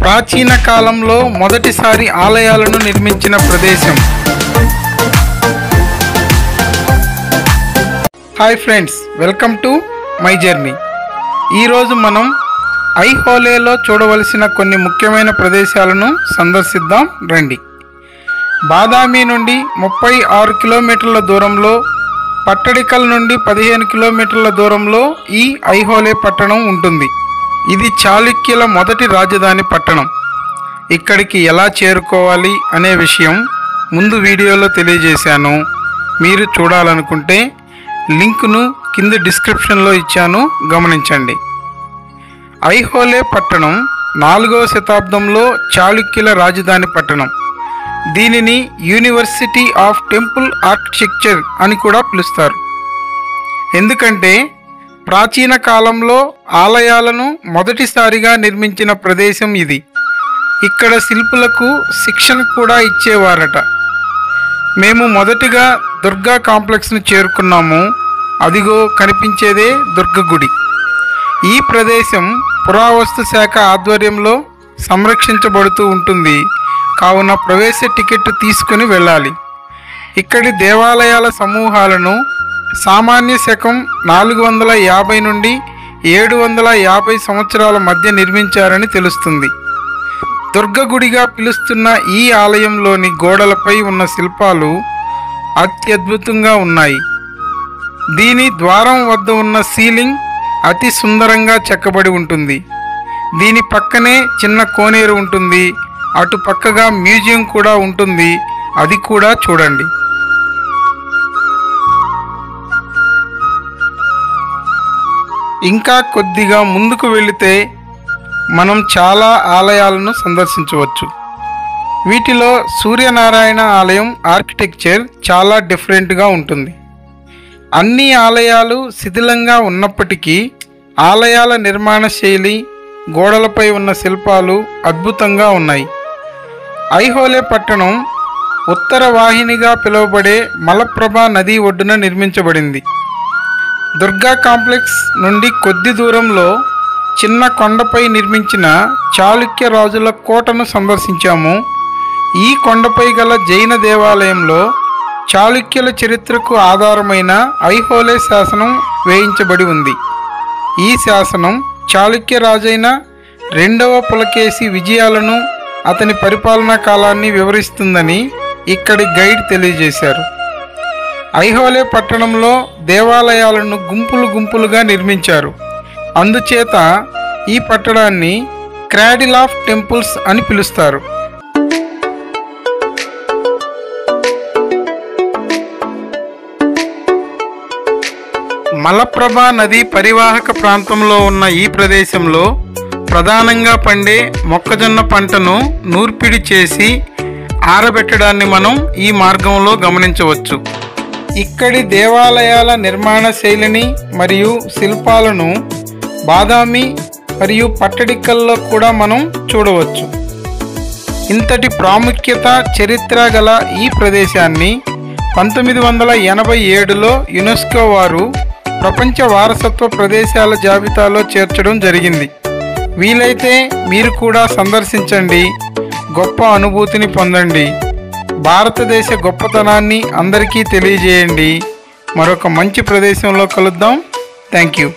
ప్రాచీన కాలంలో మొదటిసారి ఆలయాలను నిర్మించిన ప్రదేశం. Hi friends, welcome to my journey. ఈరోజు మనం ఐహోలేలో చూడవలసిన కొన్ని ముఖ్యమైన ప్రదేశాలను సందర్శిద్దాం రండి. బాదామి నుండి 36 కిలోమీటర్ల దూరంలో, పట్టడికల్ నుండి 15 కిలోమీటర్ల దూరంలో ఈ ఐహోలే పట్టణం ఉంటుంది. ఇది చాళుక్యుల మొదటి రాజధాని పట్టణం. ఇక్కడికి ఎలా చేరుకోవాలి అనే విషయం ముందు వీడియోలో తెలియజేశాను. మీరు చూడాలనుకుంటే లింకును కింద డిస్క్రిప్షన్లో ఇచ్చాను, గమనించండి. ఐహోలే పట్టణం 4వ శతాబ్దంలో చాళుక్యుల రాజధాని పట్టణం. దీనిని యూనివర్సిటీ ఆఫ్ టెంపుల్ ఆర్కిటెక్చర్ అని కూడా పిలుస్తారు. ఎందుకంటే ప్రాచీన కాలంలో ఆలయాలను మొదటిసారిగా నిర్మించిన ప్రదేశం ఇది. ఇక్కడ శిల్పులకు శిక్షణ కూడా ఇచ్చేవారట. మేము మొదటిగా దుర్గా కాంప్లెక్స్ను చేరుకున్నాము. అదిగో కనిపించేదే దుర్గ గుడి. ఈ ప్రదేశం పురావస్తు శాఖ ఆధ్వర్యంలో సంరక్షించబడుతూ ఉంటుంది. కావున ప్రవేశ టికెట్ తీసుకుని వెళ్ళాలి. ఇక్కడి దేవాలయాల సమూహాలను సామాన్య శకం 450 నుండి 750 సంవత్సరాల మధ్య నిర్మించారని తెలుస్తుంది. దుర్గ గుడిగా పిలుస్తున్న ఈ ఆలయంలోని గోడలపై ఉన్న శిల్పాలు అత్యద్భుతంగా ఉన్నాయి. దీని ద్వారం వద్ద ఉన్న సీలింగ్ అతి సుందరంగా చెక్కబడి ఉంటుంది. దీని పక్కనే చిన్న కోనేరు ఉంటుంది. అటు పక్కగా మ్యూజియం కూడా ఉంటుంది. అది కూడా చూడండి. ఇంకా కొద్దిగా ముందుకు వెళితే మనం చాలా ఆలయాలను సందర్శించవచ్చు. వీటిలో సూర్యనారాయణ ఆలయం ఆర్కిటెక్చర్ చాలా డిఫరెంట్గా ఉంటుంది. అన్ని ఆలయాలు శిథిలంగా ఉన్నప్పటికీ ఆలయాల నిర్మాణ శైలి, గోడలపై ఉన్న శిల్పాలు అద్భుతంగా ఉన్నాయి. ఐహోలే పట్టణం ఉత్తర వాహినిగా పిలువబడే మలప్రభా నది ఒడ్డున నిర్మించబడింది. దుర్గా కాంప్లెక్స్ నుండి కొద్ది దూరంలో చిన్న కొండపై నిర్మించిన చాళుక్య రాజుల కోటను సందర్శించాము. ఈ కొండపై గల జైన దేవాలయంలో చాళుక్యుల చరిత్రకు ఆధారమైన ఐహోలే శాసనం వేయించబడి ఉంది. ఈ శాసనం చాళుక్య రాజైన 2వ పులకేశి విజయాలను, అతని పరిపాలనా కాలాన్ని వివరిస్తుందని ఇక్కడి గైడ్ తెలియజేశారు. ఐహోలే పట్టణంలో దేవాలయాలను గుంపులుగా నిర్మించారు. అందుచేత ఈ పట్టణాన్ని క్రాడిల్ ఆఫ్ టెంపుల్స్ అని పిలుస్తారు. మలప్రభా నది పరివాహక ప్రాంతంలో ఉన్న ఈ ప్రదేశంలో ప్రధానంగా పండే మొక్కజొన్న పంటను నూర్పిడి చేసి ఆరబెట్టడాన్ని మనం ఈ మార్గంలో గమనించవచ్చు. ఇక్కడి దేవాలయాల నిర్మాణ శైలిని మరియు శిల్పాలను బాదామి మరియు పట్టడికల్లో కూడా మనం చూడవచ్చు. ఇంతటి ప్రాముఖ్యత, చరిత్ర గల ఈ ప్రదేశాన్ని 1987లో యునెస్కో వారు ప్రపంచ వారసత్వ ప్రదేశాల జాబితాలో చేర్చడం జరిగింది. వీలైతే మీరు కూడా సందర్శించండి, గొప్ప అనుభూతిని పొందండి. భారతదేశ గొప్పతనాన్ని అందరికీ తెలియజేయండి. మరొక మంచి ప్రదేశంలో కలుద్దాం. Thank you.